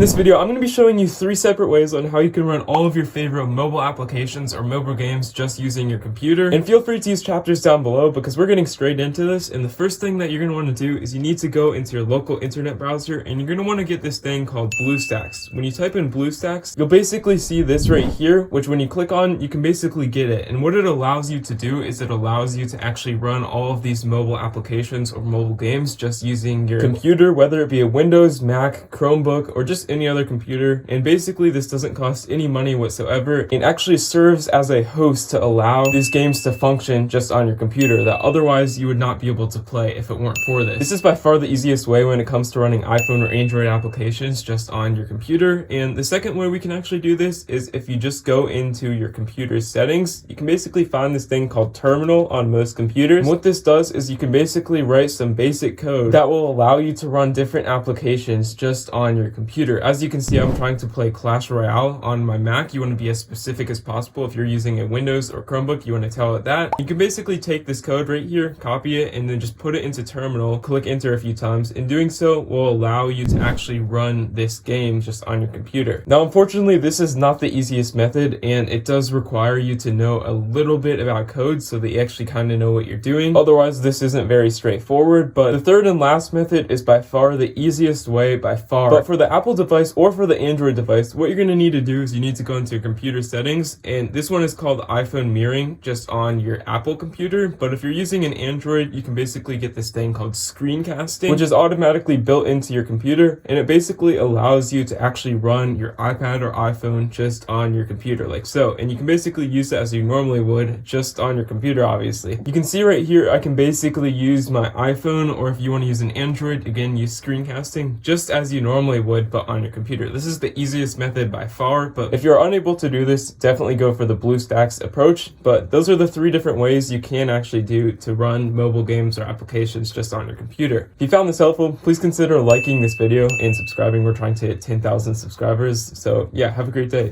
this video, I'm going to be showing you 3 separate ways on how you can run all of your favorite mobile applications or mobile games just using your computer. And feel free to use chapters down below because we're getting straight into this. And the first thing that you're going to want to do is you need to go into your local internet browser and you're going to want to get this thing called BlueStacks. When you type in BlueStacks, you'll basically see this right here, which when you click on, you can basically get it. And what it allows you to do is it allows you to actually run all of these mobile applications or mobile games just using your computer, whether it be a Windows, Mac, Chromebook, or just any other computer. And basically this doesn't cost any money whatsoever. It actually serves as a host to allow these games to function just on your computer that otherwise you would not be able to play if it weren't for this. This is by far the easiest way when it comes to running iPhone or Android applications just on your computer. And the second way we can actually do this is if you just go into your computer's settings, you can basically find this thing called Terminal on most computers. And what this does is you can basically write some basic code that will allow you to run different applications just on your computer. As you can see, I'm trying to play Clash Royale on my Mac. You want to be as specific as possible. If you're using a Windows or Chromebook, you want to tell it that. You can basically take this code right here, copy it, and then just put it into Terminal, click enter a few times, and doing so will allow you to actually run this game just on your computer. Now, unfortunately, this is not the easiest method, and it does require you to know a little bit about code so that you actually kind of know what you're doing. Otherwise, this isn't very straightforward, but the third and last method is by far the easiest way by far. But for the Apple device or for the Android device, what you're going to need to do is you need to go into your computer settings, and this one is called iPhone mirroring just on your Apple computer. But if you're using an Android, you can basically get this thing called screencasting, which is automatically built into your computer, and it basically allows you to actually run your iPad or iPhone just on your computer like so. And you can basically use it as you normally would just on your computer. Obviously, you can see right here I can basically use my iPhone, or if you want to use an Android, again, use screencasting just as you normally would but on your computer. This is the easiest method by far, but if you're unable to do this, definitely go for the BlueStacks approach. But those are the 3 different ways you can actually do to run mobile games or applications just on your computer. If you found this helpful, please consider liking this video and subscribing. We're trying to hit 10,000 subscribers. So yeah, have a great day.